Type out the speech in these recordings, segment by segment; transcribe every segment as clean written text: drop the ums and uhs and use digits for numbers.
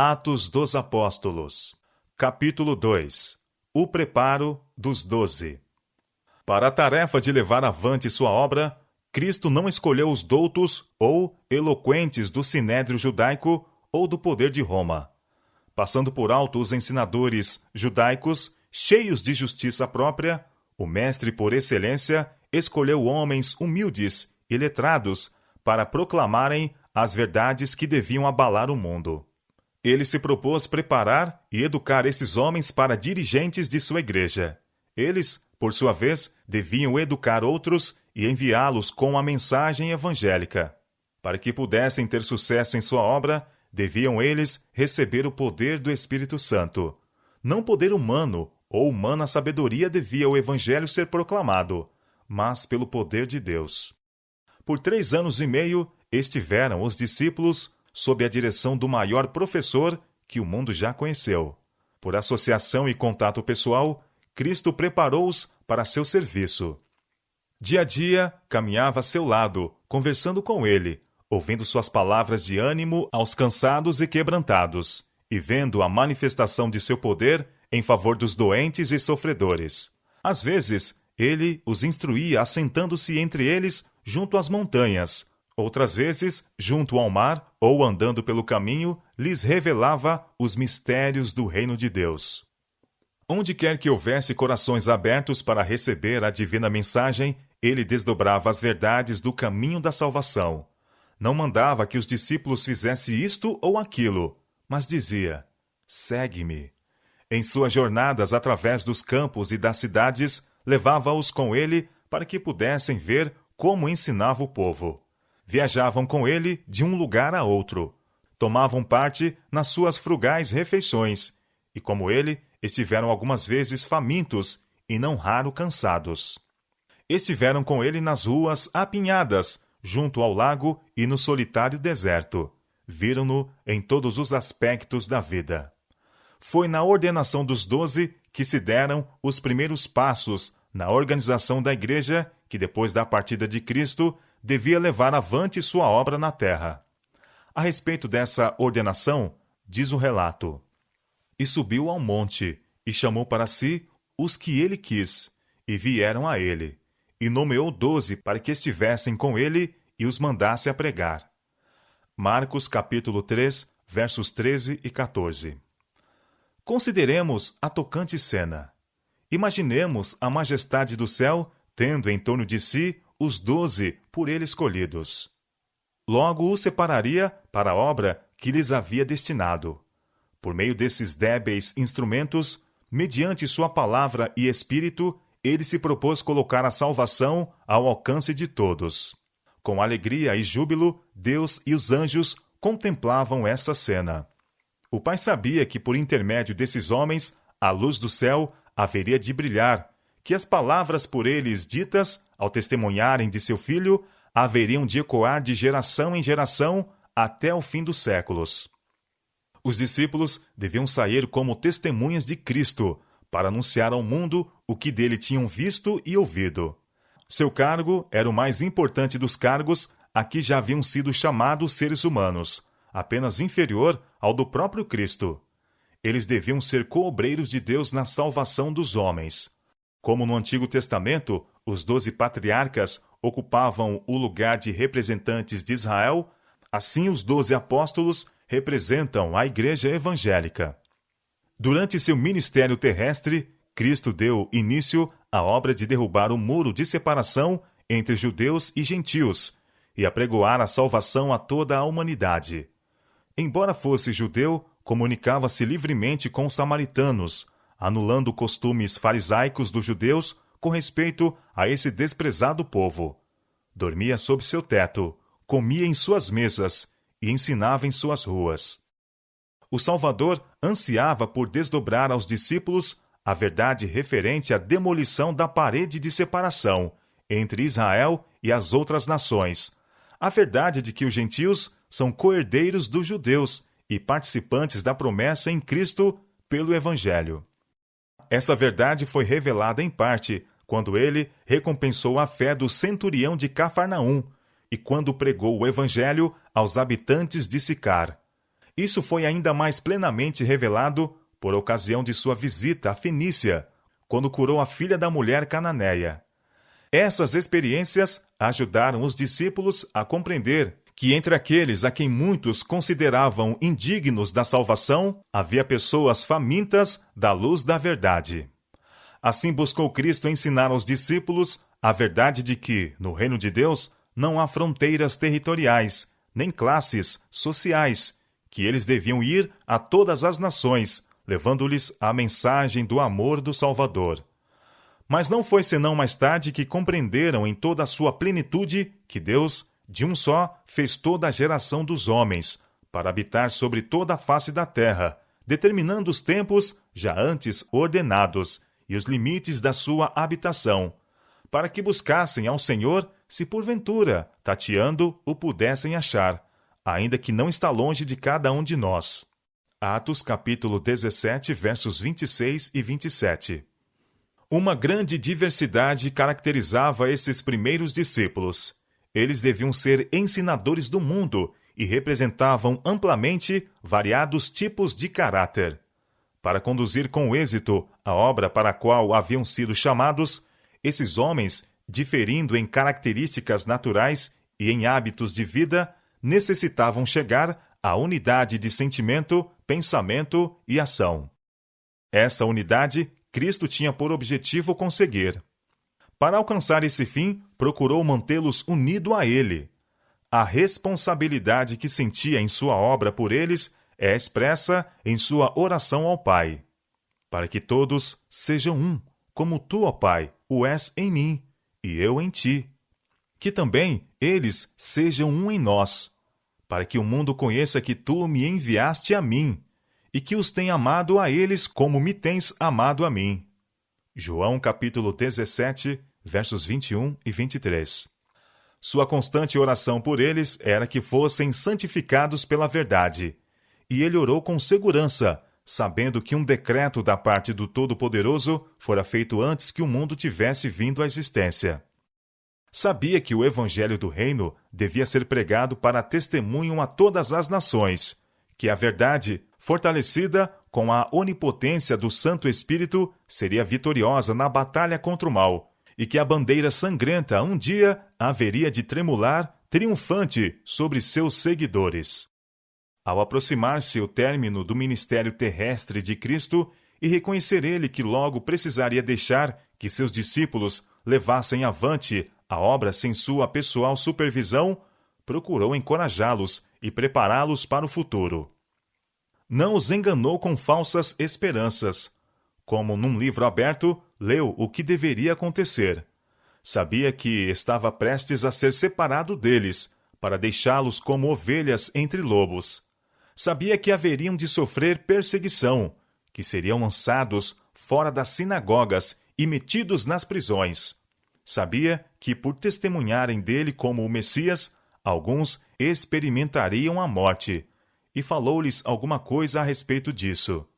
Atos dos Apóstolos, capítulo 2. O preparo dos 12. Para a tarefa de levar avante sua obra, Cristo não escolheu os doutos ou eloquentes do sinédrio judaico ou do poder de Roma. Passando por alto os ensinadores judaicos, cheios de justiça própria, o mestre por excelência escolheu homens humildes e letrados para proclamarem as verdades que deviam abalar o mundo. Ele se propôs preparar e educar esses homens para dirigentes de sua igreja. Eles, por sua vez, deviam educar outros e enviá-los com a mensagem evangélica. Para que pudessem ter sucesso em sua obra, deviam eles receber o poder do Espírito Santo. Não poder humano ou humana sabedoria devia o evangelho ser proclamado, mas pelo poder de Deus. Por 3 anos e meio, estiveram os discípulos sob a direção do maior professor que o mundo já conheceu. Por associação e contato pessoal, Cristo preparou-os para seu serviço. Dia a dia, caminhava a seu lado, conversando com ele, ouvindo suas palavras de ânimo aos cansados e quebrantados, e vendo a manifestação de seu poder em favor dos doentes e sofredores. Às vezes, ele os instruía assentando-se entre eles junto às montanhas. Outras vezes, junto ao mar ou andando pelo caminho, lhes revelava os mistérios do reino de Deus. Onde quer que houvesse corações abertos para receber a divina mensagem, ele desdobrava as verdades do caminho da salvação. Não mandava que os discípulos fizessem isto ou aquilo, mas dizia: segue-me. Em suas jornadas através dos campos e das cidades, levava-os com ele para que pudessem ver como ensinava o povo. Viajavam com ele de um lugar a outro. Tomavam parte nas suas frugais refeições. E como ele, estiveram algumas vezes famintos e não raro cansados. Estiveram com ele nas ruas apinhadas, junto ao lago e no solitário deserto. Viram-no em todos os aspectos da vida. Foi na ordenação dos 12 que se deram os primeiros passos na organização da igreja que, depois da partida de Cristo, devia levar avante sua obra na terra. A respeito dessa ordenação, diz o relato: E subiu ao monte, e chamou para si os que ele quis, e vieram a ele, e nomeou 12 para que estivessem com ele e os mandasse a pregar. Marcos capítulo 3, versos 13 e 14. Consideremos a tocante cena. Imaginemos a majestade do céu tendo em torno de si os 12 por ele escolhidos. Logo os separaria para a obra que lhes havia destinado. Por meio desses débeis instrumentos, mediante sua palavra e espírito, ele se propôs colocar a salvação ao alcance de todos. Com alegria e júbilo, Deus e os anjos contemplavam essa cena. O Pai sabia que por intermédio desses homens, a luz do céu haveria de brilhar, que as palavras por eles ditas, ao testemunharem de seu Filho, haveriam de ecoar de geração em geração até o fim dos séculos. Os discípulos deviam sair como testemunhas de Cristo, para anunciar ao mundo o que dele tinham visto e ouvido. Seu cargo era o mais importante dos cargos a que já haviam sido chamados seres humanos, apenas inferior ao do próprio Cristo. Eles deviam ser coobreiros de Deus na salvação dos homens. Como no Antigo Testamento, os 12 patriarcas ocupavam o lugar de representantes de Israel, assim os 12 apóstolos representam a Igreja Evangélica. Durante seu ministério terrestre, Cristo deu início à obra de derrubar o muro de separação entre judeus e gentios e apregoar a salvação a toda a humanidade. Embora fosse judeu, comunicava-se livremente com os samaritanos, anulando costumes farisaicos dos judeus com respeito a esse desprezado povo. Dormia sob seu teto, comia em suas mesas e ensinava em suas ruas. O Salvador ansiava por desdobrar aos discípulos a verdade referente à demolição da parede de separação entre Israel e as outras nações, a verdade de que os gentios são coherdeiros dos judeus e participantes da promessa em Cristo pelo Evangelho. Essa verdade foi revelada em parte quando ele recompensou a fé do centurião de Cafarnaum e quando pregou o Evangelho aos habitantes de Sicar. Isso foi ainda mais plenamente revelado por ocasião de sua visita à Fenícia, quando curou a filha da mulher cananeia. Essas experiências ajudaram os discípulos a compreender que entre aqueles a quem muitos consideravam indignos da salvação, havia pessoas famintas da luz da verdade. Assim buscou Cristo ensinar aos discípulos a verdade de que, no reino de Deus, não há fronteiras territoriais, nem classes sociais, que eles deviam ir a todas as nações, levando-lhes a mensagem do amor do Salvador. Mas não foi senão mais tarde que compreenderam em toda a sua plenitude que Deus, de um só, fez toda a geração dos homens, para habitar sobre toda a face da terra, determinando os tempos já antes ordenados e os limites da sua habitação, para que buscassem ao Senhor, se porventura, tateando, o pudessem achar, ainda que não está longe de cada um de nós. Atos capítulo 17, versos 26 e 27. Uma grande diversidade caracterizava esses primeiros discípulos. Eles deviam ser ensinadores do mundo e representavam amplamente variados tipos de caráter. Para conduzir com êxito a obra para a qual haviam sido chamados, esses homens, diferindo em características naturais e em hábitos de vida, necessitavam chegar à unidade de sentimento, pensamento e ação. Essa unidade Cristo tinha por objetivo conseguir. Para alcançar esse fim, procurou mantê-los unidos a Ele. A responsabilidade que sentia em sua obra por eles é expressa em sua oração ao Pai. Para que todos sejam um, como tu, ó Pai, o és em mim, e eu em ti. Que também eles sejam um em nós, para que o mundo conheça que tu me enviaste a mim, e que os tenha amado a eles como me tens amado a mim. João capítulo 17, versos 21 e 23. Sua constante oração por eles era que fossem santificados pela verdade, e ele orou com segurança, sabendo que um decreto da parte do Todo-Poderoso fora feito antes que o mundo tivesse vindo à existência. Sabia que o Evangelho do Reino devia ser pregado para testemunho a todas as nações, que a verdade, fortalecida com a onipotência do Santo Espírito, seria vitoriosa na batalha contra o mal, e que a bandeira sangrenta um dia haveria de tremular triunfante sobre seus seguidores. Ao aproximar-se o término do ministério terrestre de Cristo e reconhecer ele que logo precisaria deixar que seus discípulos levassem avante a obra sem sua pessoal supervisão, procurou encorajá-los e prepará-los para o futuro. Não os enganou com falsas esperanças. Como num livro aberto, leu o que deveria acontecer. Sabia que estava prestes a ser separado deles, para deixá-los como ovelhas entre lobos. Sabia que haveriam de sofrer perseguição, que seriam lançados fora das sinagogas e metidos nas prisões. Sabia que, por testemunharem dele como o Messias, alguns experimentariam a morte, e falou-lhes alguma coisa a respeito disso.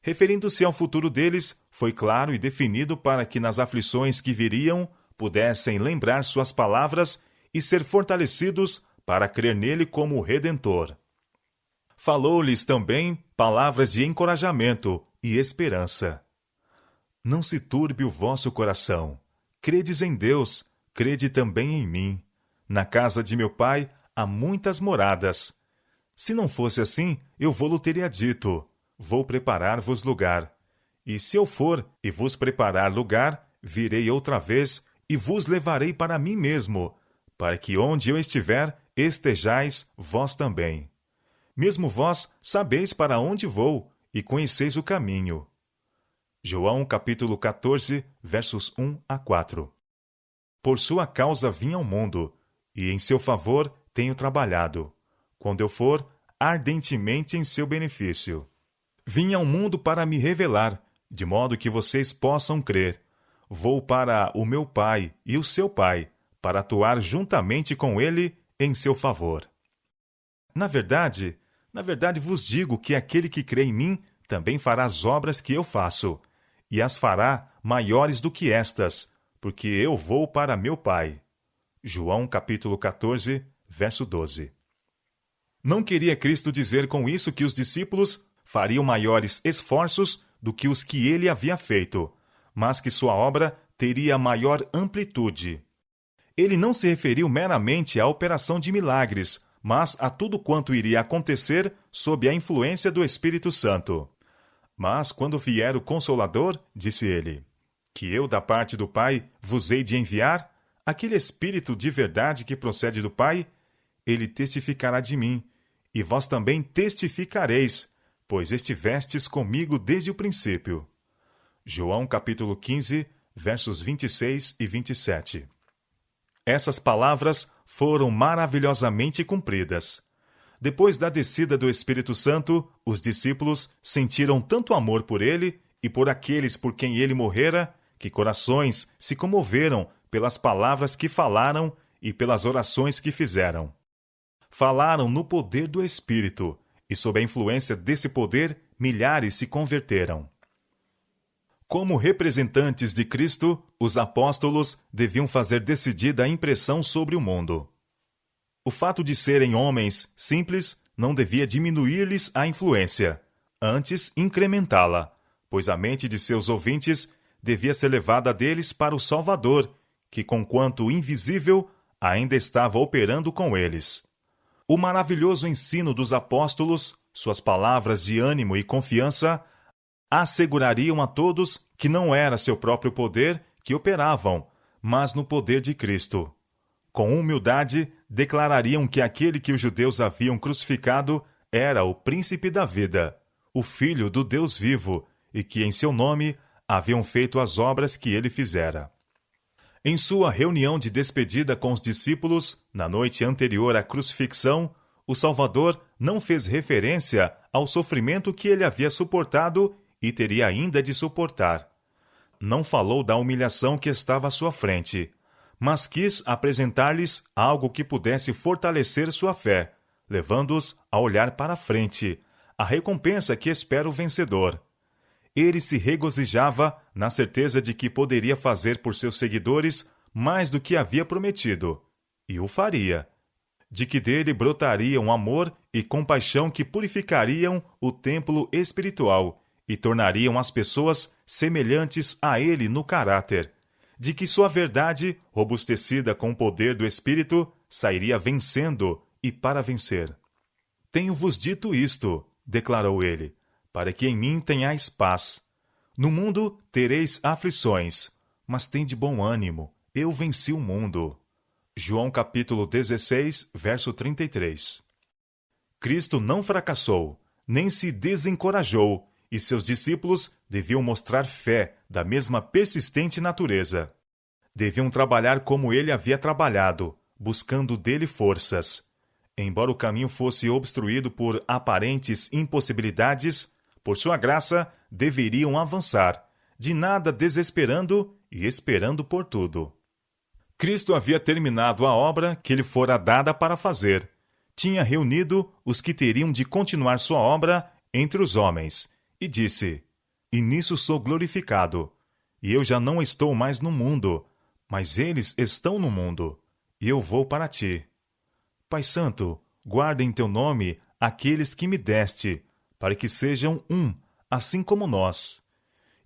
Referindo-se ao futuro deles, foi claro e definido para que nas aflições que viriam pudessem lembrar suas palavras e ser fortalecidos para crer nele como o Redentor. Falou-lhes também palavras de encorajamento e esperança. Não se turbe o vosso coração. Credes em Deus, crede também em mim. Na casa de meu Pai há muitas moradas. Se não fosse assim, eu vou-lo teria dito. Vou preparar-vos lugar. E se eu for e vos preparar lugar, virei outra vez e vos levarei para mim mesmo, para que onde eu estiver, estejais vós também. Mesmo vós sabeis para onde vou e conheceis o caminho. João capítulo 14, versos 1 a 4. Por sua causa vim ao mundo, e em seu favor tenho trabalhado. Quando eu for, ardentemente em seu benefício. Vim ao mundo para me revelar, de modo que vocês possam crer. Vou para o meu Pai e o seu Pai, para atuar juntamente com ele em seu favor. Na verdade vos digo que aquele que crê em mim também fará as obras que eu faço, e as fará maiores do que estas, porque eu vou para meu Pai. João capítulo 14, verso 12. Não queria Cristo dizer com isso que os discípulos fariam maiores esforços do que os que ele havia feito, mas que sua obra teria maior amplitude. Ele não se referiu meramente à operação de milagres, mas a tudo quanto iria acontecer sob a influência do Espírito Santo. Mas quando vier o Consolador, disse ele, que eu da parte do Pai vos hei de enviar, aquele Espírito de verdade que procede do Pai, ele testificará de mim, e vós também testificareis, pois estivestes comigo desde o princípio. João capítulo 15, versos 26 e 27. Essas palavras foram maravilhosamente cumpridas. Depois da descida do Espírito Santo, os discípulos sentiram tanto amor por ele e por aqueles por quem ele morrera, que corações se comoveram pelas palavras que falaram e pelas orações que fizeram. Falaram no poder do Espírito, e sob a influência desse poder, milhares se converteram. Como representantes de Cristo, os apóstolos deviam fazer decidida impressão sobre o mundo. O fato de serem homens simples não devia diminuir-lhes a influência, antes incrementá-la, pois a mente de seus ouvintes devia ser levada deles para o Salvador, que, conquanto invisível, ainda estava operando com eles. O maravilhoso ensino dos apóstolos, suas palavras de ânimo e confiança, assegurariam a todos que não era seu próprio poder que operavam, mas no poder de Cristo. Com humildade, declarariam que aquele que os judeus haviam crucificado era o príncipe da vida, o Filho do Deus vivo, e que em seu nome haviam feito as obras que ele fizera. Em sua reunião de despedida com os discípulos, na noite anterior à crucifixão, o Salvador não fez referência ao sofrimento que ele havia suportado e teria ainda de suportar. Não falou da humilhação que estava à sua frente, mas quis apresentar-lhes algo que pudesse fortalecer sua fé, levando-os a olhar para a frente, a recompensa que espera o vencedor. Ele se regozijava na certeza de que poderia fazer por seus seguidores mais do que havia prometido, e o faria, de que dele brotariam amor e compaixão que purificariam o templo espiritual e tornariam as pessoas semelhantes a ele no caráter, de que sua verdade, robustecida com o poder do Espírito, sairia vencendo e para vencer. Tenho-vos dito isto, declarou ele, para que em mim tenhais paz. No mundo tereis aflições, mas tende bom ânimo, eu venci o mundo. João capítulo 16, verso 33. Cristo não fracassou, nem se desencorajou, e seus discípulos deviam mostrar fé da mesma persistente natureza. Deviam trabalhar como ele havia trabalhado, buscando dele forças. Embora o caminho fosse obstruído por aparentes impossibilidades, por sua graça, deveriam avançar, de nada desesperando e esperando por tudo. Cristo havia terminado a obra que lhe fora dada para fazer. Tinha reunido os que teriam de continuar sua obra entre os homens, e disse: E nisso sou glorificado, e eu já não estou mais no mundo, mas eles estão no mundo, e eu vou para ti. Pai Santo, guarda em teu nome aqueles que me deste, para que sejam um, assim como nós.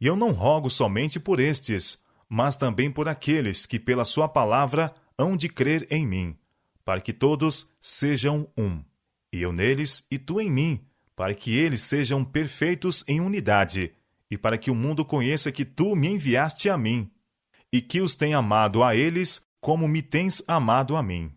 E eu não rogo somente por estes, mas também por aqueles que pela sua palavra hão de crer em mim, para que todos sejam um, e eu neles e tu em mim, para que eles sejam perfeitos em unidade, e para que o mundo conheça que tu me enviaste a mim, e que os tenha amado a eles como me tens amado a mim.